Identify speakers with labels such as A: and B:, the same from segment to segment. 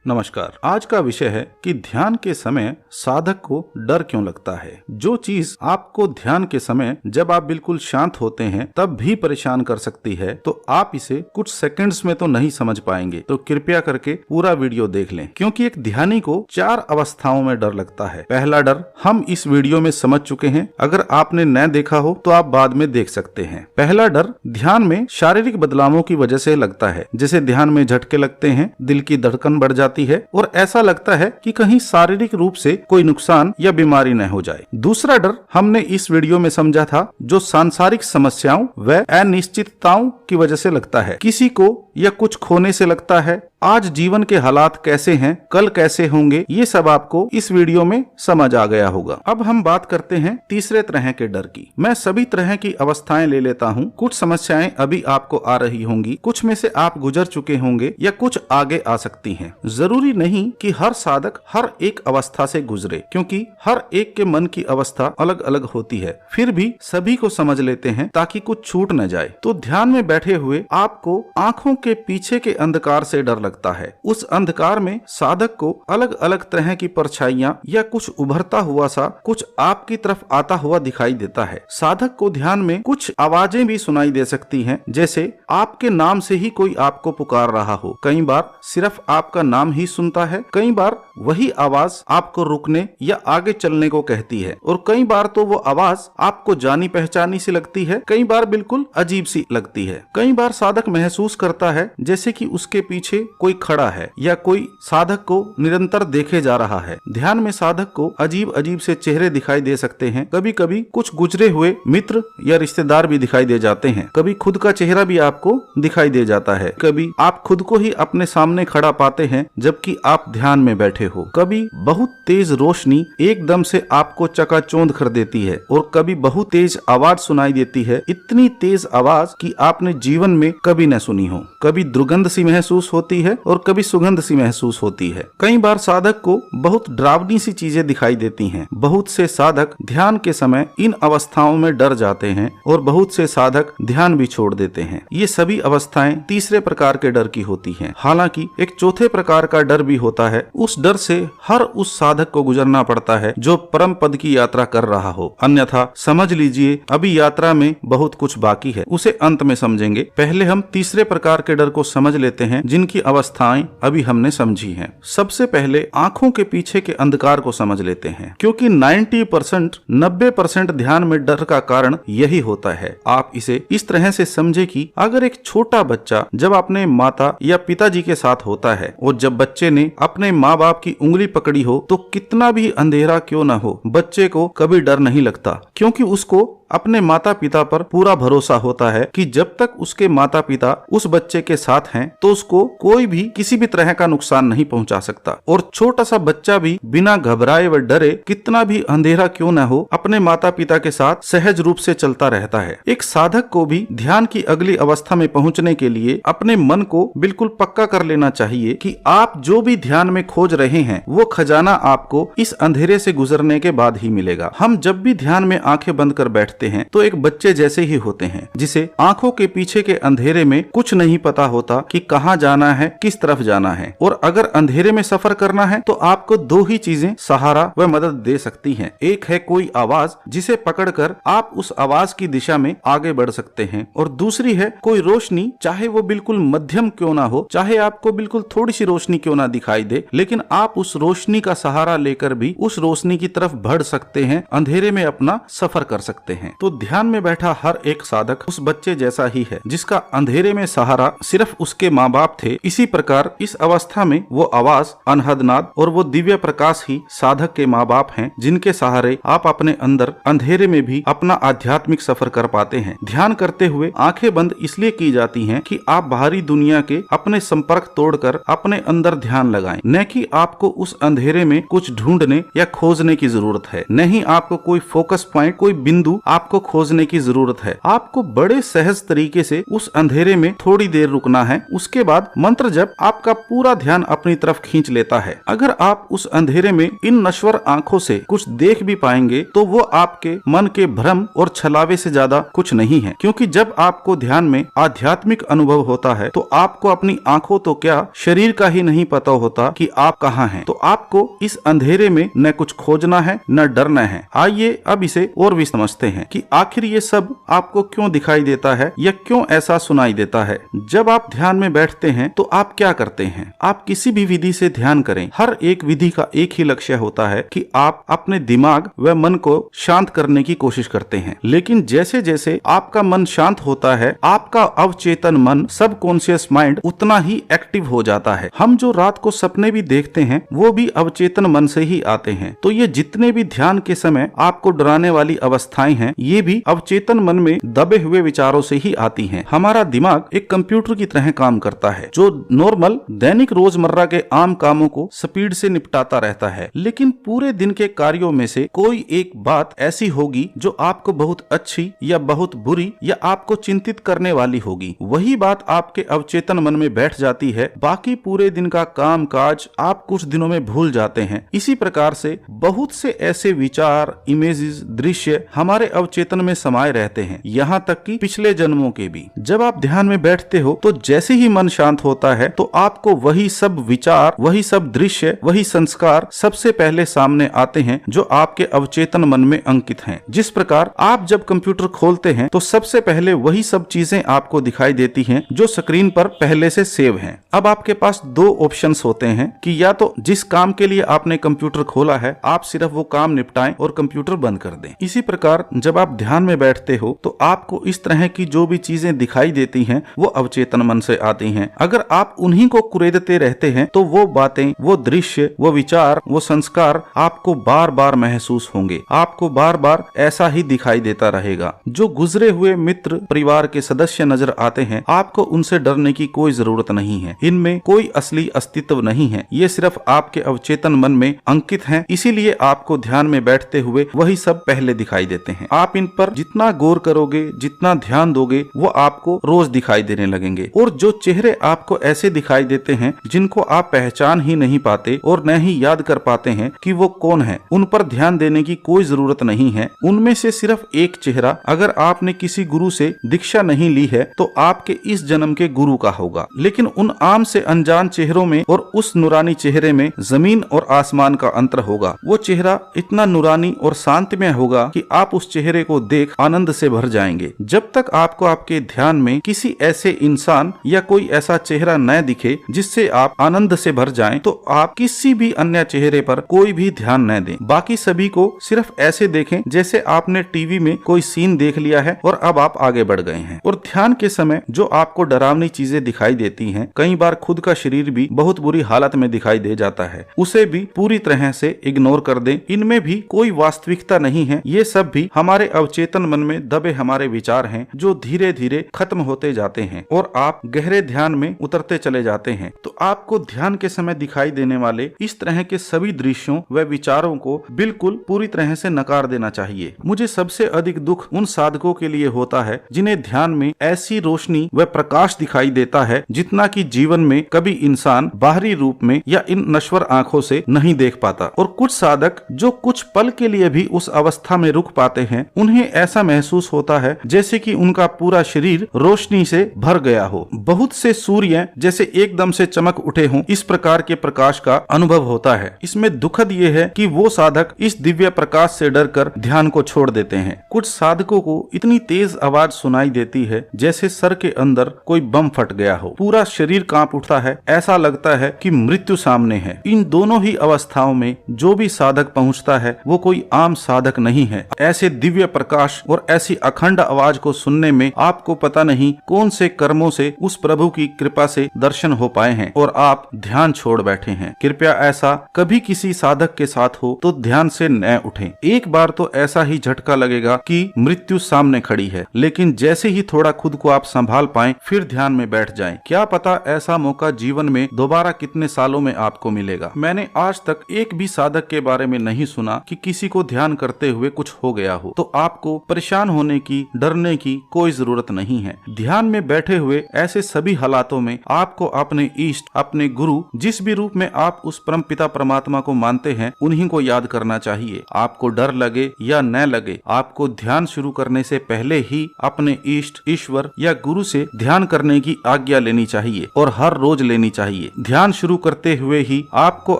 A: नमस्कार। आज का विषय है कि ध्यान के समय साधक को डर क्यों लगता है। जो चीज आपको ध्यान के समय जब आप बिल्कुल शांत होते हैं तब भी परेशान कर सकती है, तो आप इसे कुछ सेकंड्स में तो नहीं समझ पाएंगे। तो कृपया करके पूरा वीडियो देख लें, क्योंकि एक ध्यानी को 4 अवस्थाओं में डर लगता है। पहला डर हम इस वीडियो में समझ चुके हैं, अगर आपने न देखा हो तो आप बाद में देख सकते हैं। पहला डर ध्यान में शारीरिक बदलावों की वजह से लगता है, जैसे ध्यान में झटके लगते हैं, दिल की धड़कन बढ़ जाती है और ऐसा लगता है कि कहीं शारीरिक रूप से कोई नुकसान या बीमारी न हो जाए। दूसरा डर हमने इस वीडियो में समझा था, जो सांसारिक समस्याओं व अनिश्चितताओं की वजह से लगता है। किसी को या कुछ खोने से लगता है, आज जीवन के हालात कैसे हैं, कल कैसे होंगे, ये सब आपको इस वीडियो में समझ आ गया होगा। अब हम बात करते हैं तीसरे तरह के डर की। मैं सभी तरह की अवस्थाएं ले लेता हूँ। कुछ समस्याएं अभी आपको आ रही होंगी, कुछ में से आप गुजर चुके होंगे या कुछ आगे आ सकती हैं। जरूरी नहीं कि हर साधक हर एक अवस्था से गुजरे, क्योंकि हर एक के मन की अवस्था अलग अलग होती है। फिर भी सभी को समझ लेते हैं ताकि कुछ छूट न जाए। तो ध्यान में बैठे हुए आपको आंखों के पीछे के अंधकार से डर लगता है। उस अंधकार में साधक को अलग अलग तरह की परछाइयां या कुछ उभरता हुआ सा कुछ आपकी तरफ आता हुआ दिखाई देता है। साधक को ध्यान में कुछ आवाजें भी सुनाई दे सकती हैं, जैसे आपके नाम से ही कोई आपको पुकार रहा हो। कई बार सिर्फ आपका नाम ही सुनता है, कई बार वही आवाज आपको रुकने या आगे चलने को कहती है, और कई बार तो वो आवाज आपको जानी पहचानी सी लगती है, कई बार बिल्कुल अजीब सी लगती है। कई बार साधक महसूस करता है जैसे कि उसके पीछे कोई खड़ा है या कोई साधक को निरंतर देखे जा रहा है। ध्यान में साधक को अजीब अजीब से चेहरे दिखाई दे सकते हैं। कभी कभी कुछ गुजरे हुए मित्र या रिश्तेदार भी दिखाई दे जाते हैं। कभी खुद का चेहरा भी आपको दिखाई दे जाता है। कभी आप खुद को ही अपने सामने खड़ा पाते हैं जबकि आप ध्यान में बैठे हो। कभी बहुत तेज रोशनी एकदम से आपको चकाचौंध कर देती है, और कभी बहुत तेज आवाज सुनाई देती है, इतनी तेज आवाज कि आपने जीवन में कभी न सुनी हो। कभी दुर्गंध सी महसूस होती है और कभी सुगंध सी महसूस होती है। कई बार साधक को बहुत डरावनी सी चीजें दिखाई देती हैं। बहुत से साधक ध्यान के समय इन अवस्थाओं में डर जाते हैं और बहुत से साधक ध्यान भी छोड़ देते हैं। ये सभी अवस्थाएं तीसरे प्रकार के डर की होती हैं। हालांकि एक चौथे प्रकार का डर भी होता है। उस डर से हर उस साधक को गुजरना पड़ता है जो परम पद की यात्रा कर रहा हो, अन्यथा समझ लीजिए अभी यात्रा में बहुत कुछ बाकी है, उसे अंत में समझेंगे। पहले हम तीसरे प्रकार के डर को समझ लेते हैं, जिनकी अवस्थाएं अभी हमने समझी हैं। सबसे पहले आंखों के पीछे के अंधकार को समझ लेते हैं, क्योंकि 90% ध्यान में डर का कारण यही होता है। आप इसे इस तरह से समझे कि अगर एक छोटा बच्चा जब अपने माता या पिताजी के साथ होता है, और जब बच्चे ने अपने माँ बाप की उंगली पकड़ी हो, तो कितना भी अंधेरा क्यों न हो, बच्चे को कभी डर नहीं लगता, क्योंकि उसको अपने माता पिता पर पूरा भरोसा होता है कि जब तक उसके माता पिता उस बच्चे के साथ हैं तो उसको कोई भी किसी भी तरह का नुकसान नहीं पहुंचा सकता। और छोटा सा बच्चा भी बिना घबराए व डरे, कितना भी अंधेरा क्यों न हो, अपने माता पिता के साथ सहज रूप से चलता रहता है। एक साधक को भी ध्यान की अगली अवस्था में पहुंचने के लिए अपने मन को बिल्कुल पक्का कर लेना चाहिए कि आप जो भी ध्यान में खोज रहे हैं वो खजाना आपको इस अंधेरे से गुजरने के बाद ही मिलेगा। हम जब भी ध्यान में आंखें बंद कर बैठते हैं तो एक बच्चे जैसे ही होते हैं, जिसे आंखों के पीछे के अंधेरे में कुछ नहीं पता होता कि कहाँ जाना है, किस तरफ जाना है। और अगर अंधेरे में सफर करना है तो आपको 2 ही चीजें सहारा व मदद दे सकती हैं। एक है कोई आवाज जिसे पकड़कर आप उस आवाज की दिशा में आगे बढ़ सकते हैं, और दूसरी है कोई रोशनी, चाहे वो बिल्कुल मध्यम क्यों ना हो, चाहे आपको बिल्कुल थोड़ी सी रोशनी क्यों ना दिखाई दे, लेकिन आप उस रोशनी का सहारा लेकर भी उस रोशनी की तरफ बढ़ सकते हैं, अंधेरे में अपना सफर कर सकते हैं। तो ध्यान में बैठा हर एक साधक उस बच्चे जैसा ही है जिसका अंधेरे में सहारा सिर्फ उसके माँ बाप थे। इसी प्रकार इस अवस्था में वो आवाज, अनहदनाद और वो दिव्य प्रकाश ही साधक के माँ बाप हैं, जिनके सहारे आप अपने अंदर अंधेरे में भी अपना आध्यात्मिक सफर कर पाते हैं। ध्यान करते हुए आंखें बंद इसलिए की जाती हैं कि आप बाहरी दुनिया के अपने संपर्क तोड़कर अपने अंदर ध्यान लगाएं, न कि आपको उस अंधेरे में कुछ ढूंढने या खोजने की जरूरत है। नहीं आपको कोई फोकस पॉइंट, कोई बिंदु आपको खोजने की जरूरत है। आपको बड़े सहज तरीके से उस अंधेरे में थोड़ी देर रुकना है। उसके बाद मंत्र जप आपका पूरा ध्यान अपनी तरफ खींच लेता है। अगर आप उस अंधेरे में इन नश्वर आंखों से कुछ देख भी पाएंगे तो वो आपके मन के भ्रम और छलावे से ज्यादा कुछ नहीं है, क्योंकि जब आपको ध्यान में आध्यात्मिक अनुभव होता है तो आपको अपनी आंखों तो क्या शरीर का ही नहीं पता होता कि आप कहाँ हैं। तो आपको इस अंधेरे में न कुछ खोजना है न डरना है। आइए अब इसे और भी समझते हैं कि आखिर ये सब आपको क्यों दिखाई देता है या क्यों ऐसा सुनाई देता है। जब आप ध्यान में बैठते हैं तो आप क्या करते हैं? आप किसी भी विधि से ध्यान करें, हर एक विधि का एक ही लक्ष्य होता है कि आप अपने दिमाग व मन को शांत करने की कोशिश करते हैं। लेकिन जैसे जैसे आपका मन शांत होता है, आपका अवचेतन मन, सबकॉन्शियस माइंड उतना ही एक्टिव हो जाता है। हम जो रात को सपने भी देखते हैं वो भी अवचेतन मन से ही आते हैं। तो ये जितने भी ध्यान के समय आपको डराने वाली अवस्थाएं हैं, ये भी अवचेतन मन में दबे हुए विचारों से ही आती हैं। हमारा दिमाग एक कंप्यूटर की तरह काम करता है जो नॉर्मल दैनिक रोजमर्रा के आम कामों को स्पीड से निपटाता रहता है। लेकिन पूरे दिन के कार्यों में से कोई एक बात ऐसी होगी जो आपको बहुत अच्छी या बहुत बुरी या आपको चिंतित करने वाली होगी। वही बात आपके अवचेतन मन में बैठ जाती है। बाकी पूरे दिन का काम काज आप कुछ दिनों में भूल जाते हैं। इसी प्रकार से बहुत से ऐसे विचार, इमेजेस, दृश्य हमारे अवचेतन में समाये रहते हैं, यहाँ तक कि पिछले जन्मों के भी। जब आप ध्यान में बैठते हो तो जैसे ही मन शांत होता है तो आपको वही सब विचार, वही सब दृश्य, वही संस्कार सबसे पहले सामने आते हैं जो आपके अवचेतन मन में अंकित हैं। जिस प्रकार आप जब कंप्यूटर खोलते हैं तो सबसे पहले वही सब चीजें आपको दिखाई देती हैं जो स्क्रीन पर पहले से सेव हैं। अब आपके पास दो ऑप्शंस होते हैं कि या तो जिस काम के लिए आपने कंप्यूटर खोला है आप सिर्फ वो काम निपटाएं और कंप्यूटर बंद कर दें। इसी प्रकार जब आप ध्यान में बैठते हो तो आपको इस तरह की जो भी चीजें दिखाई देती हैं वो अवचेतन मन से आती हैं। अगर आप उन्हीं को कुरेदते रहते हैं तो वो बातें, वो दृश्य, वो विचार, वो संस्कार आपको बार बार महसूस होंगे। आपको बार बार ऐसा ही दिखाई देता रहेगा। जो गुजरे हुए मित्र, परिवार के सदस्य नजर आते हैं, आपको उनसे डरने की कोई जरूरत नहीं है। इनमें कोई असली अस्तित्व नहीं है, ये सिर्फ आपके अवचेतन मन में अंकित हैं। इसीलिए आपको ध्यान में बैठते हुए वही सब पहले दिखाई देते हैं। आप इन पर जितना गौर करोगे, जितना ध्यान दोगे, वो आपको रोज दिखाई देने लगेंगे। और जो चेहरे आपको ऐसे दिखाई देते हैं जिनको आप पहचान ही नहीं पाते और न ही याद कर पाते हैं कि वो कौन है, उन पर ध्यान देने की कोई जरूरत नहीं है। उनमें से सिर्फ एक चेहरा अगर आपने किसी गुरु से दीक्षा नहीं ली है तो आपके इस जन्म के गुरु का होगा। लेकिन उन आम से अनजान चेहरों में और उस नूरानी चेहरे में जमीन और आसमान का अंतर होगा। वो चेहरा इतना नूरानी और शांतिमय होगा कि आप उस चेहरे को देख आनंद से भर जाएंगे। जब तक आपको आपके ध्यान में किसी ऐसे इंसान या कोई ऐसा चेहरा न दिखे जिससे आप आनंद से भर जाएं, तो आप किसी भी अन्य चेहरे पर कोई भी ध्यान न दें। बाकी सभी को सिर्फ ऐसे देखें जैसे आपने टीवी में कोई सीन देख लिया है और अब आप आगे बढ़ गए हैं। और ध्यान के समय जो आपको डरावनी चीजें दिखाई देती हैं, कई बार खुद का शरीर भी बहुत बुरी हालत में दिखाई दे जाता है, उसे भी पूरी तरह से इग्नोर कर दें। इनमें भी कोई वास्तविकता नहीं है। ये सब भी हमारे अवचेतन मन में दबे हमारे विचार हैं जो धीरे धीरे खत्म होते जाते हैं और आप गहरे ध्यान में उतरते चले जाते हैं। तो आपको ध्यान के समय दिखाई देने वाले इस तरह के सभी दृश्यों व विचारों को बिल्कुल पूरी तरह से नकार देना चाहिए। मुझे सबसे अधिक दुख उन साधकों के लिए होता है जिन्हें ध्यान में ऐसी रोशनी व प्रकाश दिखाई देता है जितना कि जीवन में कभी इंसान बाहरी रूप में या इन नश्वर आंखों से नहीं देख पाता। और कुछ साधक जो कुछ पल के लिए भी उस अवस्था में रुक पाते हैं, उन्हें ऐसा महसूस होता है जैसे कि उनका पूरा शरीर रोशनी से भर गया हो। बहुत से सूर्य जैसे एकदम से चमक उठे हों, इस प्रकार के प्रकाश का अनुभव होता है। इसमें दुखद ये है कि वो साधक इस दिव्य प्रकाश से डरकर ध्यान को छोड़ देते हैं। कुछ साधकों को इतनी तेज आवाज सुनाई देती है जैसे सर के अंदर कोई बम फट गया हो। पूरा शरीर कांप उठता है, ऐसा लगता है कि मृत्यु सामने है। इन दोनों ही अवस्थाओं में जो भी साधक पहुंचता है वो कोई आम साधक नहीं है। ऐसे दिव्य प्रकाश और ऐसी अखंड आवाज को सुनने में आपको पता नहीं कौन से कर्मों से उस प्रभु की कृपा से दर्शन हो पाए हैं और आप ध्यान छोड़ बैठे हैं। कृपया ऐसा कभी किसी साधक के साथ हो तो ध्यान से न उठें। एक बार तो ऐसा ही झटका लगेगा कि मृत्यु सामने खड़ी है, लेकिन जैसे ही थोड़ा खुद को आप संभाल पाएं फिर ध्यान में बैठ जाएं। क्या पता ऐसा मौका जीवन में दोबारा कितने सालों में आपको मिलेगा। मैंने आज तक एक भी साधक के बारे में नहीं सुना कि किसी को ध्यान करते हुए कुछ हो गया हो। तो तो आपको परेशान होने की, डरने की कोई जरूरत नहीं है। ध्यान में बैठे हुए ऐसे सभी हालातों में आपको अपने इष्ट, अपने गुरु, जिस भी रूप में आप उस परम पिता परमात्मा को मानते हैं, उन्हीं को याद करना चाहिए। आपको डर लगे या न लगे, आपको ध्यान शुरू करने से पहले ही अपने इष्ट, ईश्वर या गुरु से ध्यान करने की आज्ञा लेनी चाहिए और हर रोज लेनी चाहिए। ध्यान शुरू करते हुए ही आपको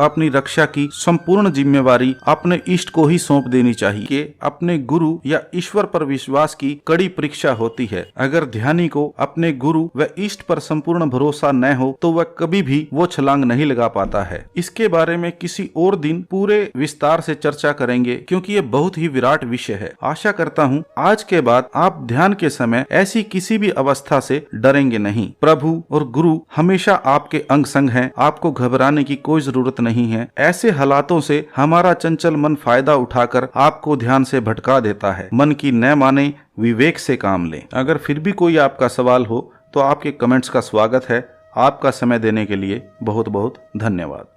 A: अपनी रक्षा की संपूर्ण जिम्मेवारी अपने इष्ट को ही सौंप देनी चाहिए कि अपने गुरु या ईश्वर पर विश्वास की कड़ी परीक्षा होती है। अगर ध्यानी को अपने गुरु व इष्ट पर संपूर्ण भरोसा न हो तो वह कभी भी वो छलांग नहीं लगा पाता है। इसके बारे में किसी और दिन पूरे विस्तार से चर्चा करेंगे, क्योंकि ये बहुत ही विराट विषय है। आशा करता हूँ आज के बाद आप ध्यान के समय ऐसी किसी भी अवस्था से डरेंगे नहीं। प्रभु और गुरु हमेशा आपके अंग संग हैं, आपको घबराने की कोई जरूरत नहीं है। ऐसे हालातों से हमारा चंचल मन फायदा उठाकर आपको ध्यान से भटका देता है। मन की न माने, विवेक से काम लें। अगर फिर भी कोई आपका सवाल हो तो आपके कमेंट्स का स्वागत है। आपका समय देने के लिए बहुत बहुत धन्यवाद।